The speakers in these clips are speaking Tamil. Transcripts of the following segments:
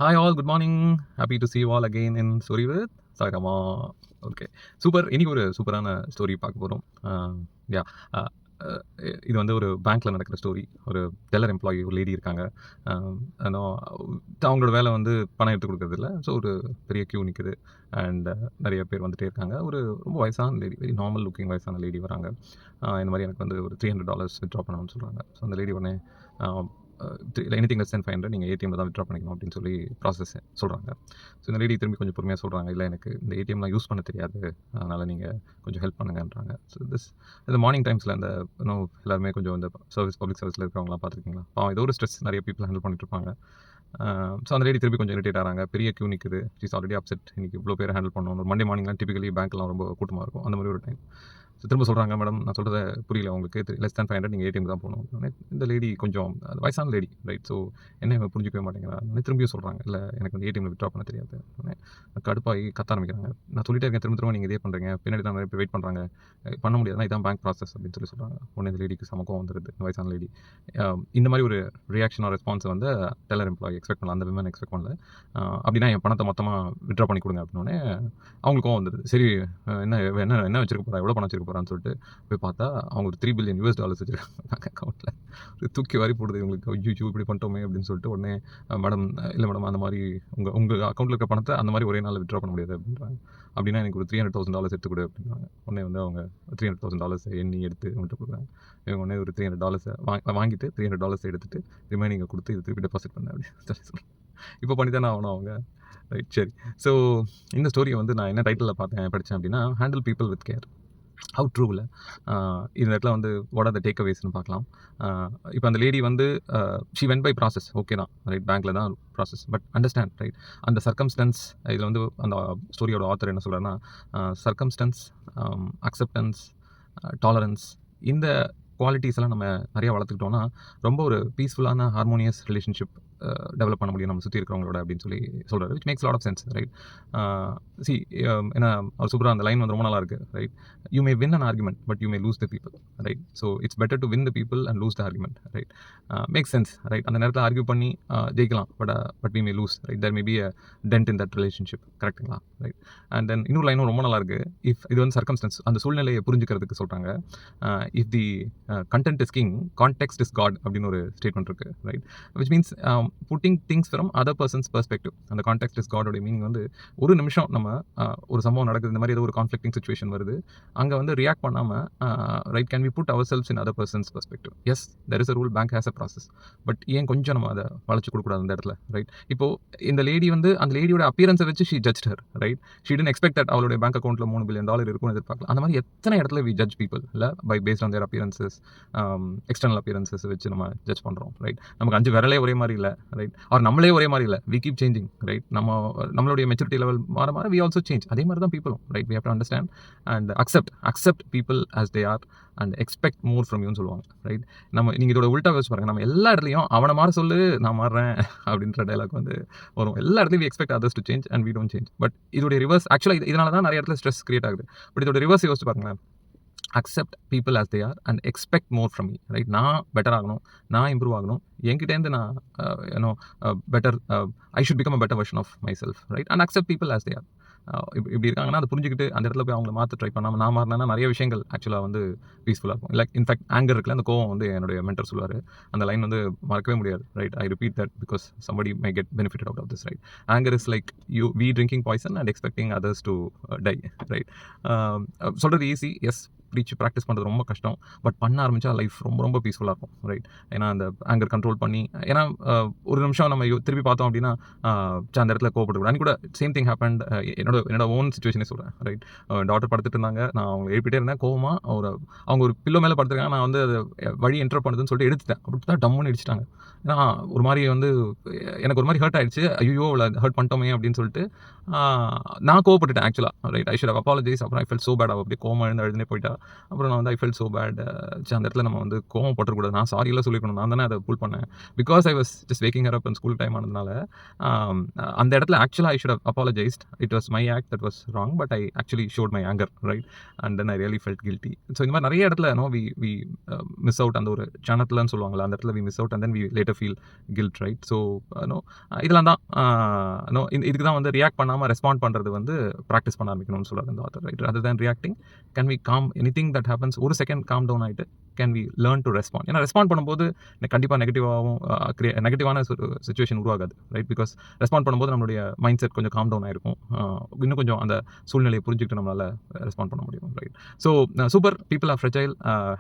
Hi all, good morning. Happy to see you all again in Story with Sairama. Okay, super. இன்னைக்கு ஒரு சூப்பரான ஸ்டோரி பார்க்க போகிறோம். யா இது வந்து ஒரு பேங்க்கில் நடக்கிற ஸ்டோரி. ஒரு டெல்லர் எம்ப்ளாயி ஒரு லேடி இருக்காங்க. ஏன்னா அவங்களோட வேலை வந்து பணம் எடுத்து கொடுக்கறதில்ல. ஸோ ஒரு பெரிய க்யூ நிற்குது. அண்ட் நிறைய பேர் வந்துகிட்டே இருக்காங்க. ஒரு ரொம்ப வயசான லேடி, வெரி நார்மல் லுக்கிங் வயசான லேடி வராங்க. இந்த மாதிரி எனக்கு வந்து ஒரு $300 வித்ட்ரா பண்ணணும்னு சொல்கிறாங்க. ஸோ அந்த லேடி உடனே எனிதிங் லெஸ் தென் 500 நீங்கள் ஏடிஎம்ல தான் வித்ட்ரா பண்ணிக்கணும் அப்படின்னு சொல்லி ப்ராசஸ் சொல்கிறாங்க. ஸோ இந்த லேடி திரும்பி கொஞ்சம் பொறுமையாக சொல்கிறாங்க, இல்லை எனக்கு இந்த ஏடிஎம்லாம் யூஸ் பண்ண தெரியாது, அதனால் நீங்கள் கொஞ்சம் ஹெல்ப் பண்ணுங்கன்றாங்க. ஸோ இந்த மார்னிங் டைம்ஸில் அந்த எல்லாருமே கொஞ்சம் இந்த பப்ளிக் சர்வீஸில் இருக்கிறவங்களாம் பார்த்துருக்கீங்களா? ஏதோ ஒரு ஸ்ட்ரெஸ் நிறைய பீப்புள் ஹேண்டில் பண்ணிட்டு இருப்பாங்க. ஸோ அந்த லேடி திருப்பி கொஞ்சம் இரிட்டேட் ஆகிறாங்க. பெரிய க்யூ நிற்குது. She's already upset. இன்றைக்கி இவ்வளோ பேர் ஹேண்டில் பண்ணணும். ஒரு மண்டே மார்னிங்லாம் டிபிக்கலி பேங்க்லாம் ரொம்ப கூட்டமாக இருக்கும். அந்த மாதிரி ஒரு டைம். ஸோ திரும்ப சொல்கிறாங்க, மேடம் நான் சொல்கிறத புரியல உங்களுக்கு, லெஸ் தேன் 500 நீங்கள் ஏடிஎம் தான் போகணும். இந்த லேடி கொஞ்சம் வயசான லேடி, ரைட்? ஸோ என்ன புரிஞ்சிக்கவே மாட்டேங்கிறா. திரும்பியும் சொல்கிறாங்க, இல்லை எனக்கு வந்து ஏடிஎம்ல வித்ட்ரா பண்ண தெரியாது. கடுப்பாகி கத்த ஆரம்பிக்கிறாங்க. நான் சொல்லிட்டே இருக்கேன், திரும்ப நீங்கள் இதே பண்ணுறீங்க, பின்னாடி தான் நிறைய பேர் வெயிட் பண்ணுறாங்க, பண்ண முடியாதுன்னா இதான் பேங்க் ப்ராசஸ் அப்படின்னு சொல்லி சொல்கிறாங்க. உடனே இந்த லேடிக்கு சமக்கம் வந்துடுது. இந்த வயசான லேடி இந்த மாதிரி ஒரு ரியாக்ஷன் ரெஸ்பான்ஸை வந்து டெல்லர் எம்ப்ளாயி எக்ஸ்பெக்ட் பண்ணல, அந்த விமன் எக்ஸ்பெக்ட் பண்ணல. அப்படின்னா என் பணத்தை மொத்தமாக வித்ட்ரா பண்ணி கொடுங்க அப்படின்னோடனே அவங்களுக்கும் வந்துடுது. சரி, என்ன என்ன என்ன வச்சிருக்க போகிறா, எவ்வளோ பணம் வச்சிருக்க போகிறான்னு சொல்லிட்டு போய் பார்த்தா அவங்க ஒரு $3 பில்லியன் வச்சிருக்காங்க பேங்க் அக்கௌண்ட்டில். தூக்கி வாரி போடுது இவங்களுக்கு. ஐயோ இப்படி பண்ணிட்டோமே அப்படின்னு சொல்லிட்டு உடனே, மேடம் இல்லை மேடம், அந்த மாதிரி உங்கள் அக்கௌண்ட்டில் இருக்க பணத்தை அந்த மாதிரி ஒரே நாளில் வித்ட்ரா பண்ண முடியாது அப்படின்றாங்க. அப்படின்னா எனக்கு ஒரு $300,000 எடுத்து கொடு அப்படின்றாங்க. உடனே வந்து அவங்க $300,000 எண்ணி எடுத்து மட்டும் கொடுக்குறாங்க. இவங்க உடனே ஒரு $300 வாங்கிட்டு $300 எடுத்துட்டு ரிமைனிங்கை கொடுத்து இது திருப்பி டெபாசிட் பண்ண அப்படின்னு சொல்கிறேன். இப்போ பண்ணி தானே ஆகணும் அவங்க, ரைட்? சரி. ஸோ இந்த ஸ்டோரியை வந்து நான் என்ன டைட்டிலில் படித்தேன் அப்படின்னா, handle people with care. How ட்ரூவில் இந்த இடத்துல வந்து வாட் ஆர் த டேக் அவேஸ்ன்னு பார்க்கலாம். இப்போ அந்த லேடி வந்து she went by process, okay தான், ரைட்? பேங்க்கில் தான் ப்ராசஸ், பட் அண்டர்ஸ்டாண்ட், ரைட்? அந்த சர்க்கம்ஸ்டன்ஸ், இதில் வந்து அந்த ஸ்டோரியோட ஆத்தர் என்ன சொல்கிறேன்னா, சர்க்கம்ஸ்டன்ஸ், அக்செப்டன்ஸ், டாலரன்ஸ், இந்த குவாலிட்டிஸ் எல்லாம் நம்ம நிறையா வளர்த்துக்கிட்டோம்னா ரொம்ப ஒரு பீஸ்ஃபுல்லான ஹார்மோனியஸ் ரிலேஷன்ஷிப் டெவலப் பண்ண முடியும் நம்ம சுற்றி இருக்கிறவங்களோட அப்படின்னு சொல்லி சொல்கிறாரு. Which makes lot of sense, right? See, ஏன்னா அவர் சூப்பராக அந்த லைன் வந்து ரொம்ப நல்லா இருக்குது, right? You may win an argument but you may lose the people, right? So it's better to win the people and lose the argument, right? Makes sense, right? அந்த நேரத்தில் ஆர்கியூ பண்ணி ஜெயிக்கலாம், but we may lose, right? There may be a dent in that relationship, கரெக்டுங்களா? ரைட்? அண்ட் தென் இன்னொரு லைனும் ரொம்ப நல்லா இருக்குது. இஃப் இது வந்து சர்க்கம்ஸ்டன்ஸ், அந்த சூழ்நிலையை புரிஞ்சுக்கிறதுக்கு சொல்கிறாங்க. If the content is king, context is God அப்படின்னு ஒரு ஸ்டேட்மெண்ட் இருக்குது, right? Which means pudding things from other persons perspective. அந்த கான்டெக்ட் இஸ் காடோடைய மீனிங் வந்து ஒரு நிமிஷம் நம்ம ஒரு சம்பவம் நடக்குது, இந்த மாதிரி ஏதோ ஒரு கான்ஃப்ளிக்டிங் சுச்சுவேஷன் வருது, அங்கே வந்து ரியாக்ட் பண்ணாமல், right, can we put our selves in other persons perspective? Yes, there is a rule, bank has a process, but ஏன் கொஞ்சம் நம்ம அதை வளைச்சு கொடுக்கூடாது அந்த இடத்துல, ரைட்? இப்போது இந்த லேடி வந்து அந்த லேடியோட அப்பியரன்ஸை வச்சு she judge her, right? She didn't expect that அவளுடைய பேங்க் அக்கௌண்ட்டில் $3 பில்லியன் இருக்கும்னு எதிர்பார்க்கலாம். அந்த மாதிரி எத்தனை இடத்துல வி ஜட்ஜ் பீப்புள், இல்லை, by based on their appearances, external appearances வச்சு நம்ம ஜட்ஜ் பண்ணுறோம், ரைட்? நமக்கு 5 விரலே ஒரே மாதிரி இல்லை, ரைட்? அவர் நம்மளே ஒரே மாதிரி இல்லை, வி கீப் சேஞ்சிங், ரைட்? நம்மளுடைய மெச்சூரிட்டி லெவல் மாற மாற வி ஆல்சோ சேஞ்ச். அதே மாதிரி தான் பீப்புளும், right? We have to understand and accept people as they are and expect more from யூன்னு சொல்லுவாங்க, ரைட்? நீங்கள் இதோட உல்ட்டா வச்சு பாருங்கள். நம்ம எல்லா இடத்துலையும் அவனை மாற சொல்லு, நான் மாறுறேன் அப்படின்ற டைலாக் வந்து வரும். எல்லா இடத்துலையும் we expect others to change and we don't change. But இதோடைய ரிவர்ஸ், ஆக்சுவலாக இதனால தான் நிறைய இடத்துல ஸ்ட்ரெஸ் கிரியேட் ஆகுது. பட் இதோட ரிவர்ஸ் யோசிச்சு பாருங்களேன். Accept people as they are and expect more from me, right? நான் பெட்டர் ஆகணும், நான் இம்ப்ரூவ் ஆகணும், என்கிட்டேருந்து நான் better, I should become a better version of myself, right? And accept people as they are. இப்படி இருக்காங்கன்னா அதை புரிஞ்சுக்கிட்டு அந்த இடத்துல போய் அவங்கள மாற்ற ட்ரை பண்ணாமல் நான் மாறினா நிறைய விஷயங்கள் ஆக்சுவலாக வந்து பீஸ்ஃபுல்லாக இருக்கும். லைக் இன்ஃபேக்ட் ஆங்கர் இருக்குல்ல, அந்த கோவம் வந்து என்னுடைய மென்டர் சொல்லுவார், அந்த லைன் வந்து மறக்கவே முடியாது, right? I repeat that because somebody may get benefited out of this, right? Anger is like we drinking poison and expecting others to die, right? சொல்கிறது ஈஸி, எஸ், ப்ராக்டிஸ் பண்ணுறது ரொம்ப கஷ்டம், பட் பண்ண ஆரம்பித்தா லைஃப் ரொம்ப ரொம்ப பீஸ்ஃபுல்லாக இருக்கும், ரைட்? ஏன்னா அந்த ஆங்கர் கண்ட்ரோல் பண்ணி, ஏன்னா ஒரு நிமிஷம் நம்ம திருப்பி பார்த்தோம் அப்படின்னா அந்த இடத்துல கோவப்பட்டு அன்றைக்கி கூட சேம் திங் ஹேப்பன்ட். என்னோட ஓன் சுச்சுவேஷனே சொல்கிறேன், ரைட்? டாக்டர் படுத்துட்டு இருந்தாங்க, நான் அவங்க எழுப்பிட்டே இருந்தேன், கோவமாக அவங்க ஒரு பில்லோ மேலே படுத்துருக்காங்க, நான் வந்து அது வழி என்டர் பண்ணுதுன்னு சொல்லிட்டு எடுத்துட்டேன். அப்படி தான் டம்முன்னு அடிச்சிட்டாங்க. ஏன்னா ஒரு மாதிரி வந்து எனக்கு ஒரு மாதிரி ஹர்ட் ஆகிடுச்சு. ஐயோ அவளை ஹர்ட் பண்ணிட்டோமே அப்படின்னு சொல்லிட்டு நான் கோவப்பட்டுட்டேன் ஆக்சுவலாக, right? I should have apologise. அப்புறம் ஐ ஃபெல்ட் சோ பேட். அப்படியே கோவமாக எழுந்து அழுதுனே போயிட்டா. அப்புறம் நான் வந்து ஐ ஃபெல்ட் ஸோ பேட். அந்த இடத்துல நம்ம வந்து கோவம் பட்டுறக்கூடாது. நான் சாரியெல்லாம் சொல்லியிருக்கணும். நான் தானே அதை புல் பண்ணேன். Because I was just waking her up school time ஆனதுனால அந்த இடத்துல ஆக்சுவலாக I should have apologised. It was my act that was wrong, but I actually showed my anger, right? And then I really felt guilty. So இந்த மாதிரி நிறைய இடத்துல வி மிஸ் அவுட். அந்த ஒரு சேனத்துலன்னு சொல்லுவாங்களா, அந்த இடத்துல we miss out and then we later feel guilt, right? So இதெல்லாம் தான் இதுக்கு தான் வந்து ரியாக்ட் பண்ணாமல் ரெஸ்பாண்ட் பண்ணுறது வந்து ப்ராக்டிஸ் பண்ண ஆரம்பிக்கணும்னு சொல்கிறார் இந்த author, right? Other than reacting, can we calm anything that happens, ஒரு செகண்ட் காம் டவுன் ஆகிட்டு can we learn to respond. ஏன்னா ரெஸ்பாண்ட் பண்ணும்போது கண்டிப்பாக நெகட்டிவாகவும் நெகட்டிவான ஒரு சுச்சுவேஷன் உருவாகாது, ரைட்? பிகாஸ் ரெஸ்பாண்ட் பண்ணும்போது நம்மளுடைய மைண்ட் செட் கொஞ்சம் காம் டவுன் ஆகிருக்கும். இன்னும் கொஞ்சம் அந்த சூழ்நிலையை புரிஞ்சுக்கிட்டு நம்மளால் ரெஸ்பாண்ட் பண்ண முடியும், right? So super. People are fragile,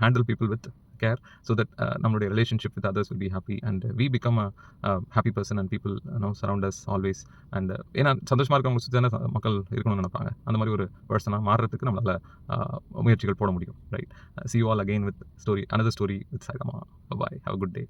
handle people with care so that நம்மளுடைய relationship with others will be happy and we become a happy person and people surround us always. and ஏன்னா சந்தோஷமாக இருக்கவங்க சுற்றி தானே மக்கள் இருக்கணும்னு நினைப்பாங்க. அந்த மாதிரி ஒரு பர்சனாக மாறுறதுக்கு நம்மளால் முயற்சிகள் போட முடியும், right? See you all again with another story with Saidama. Bye bye, have a good day.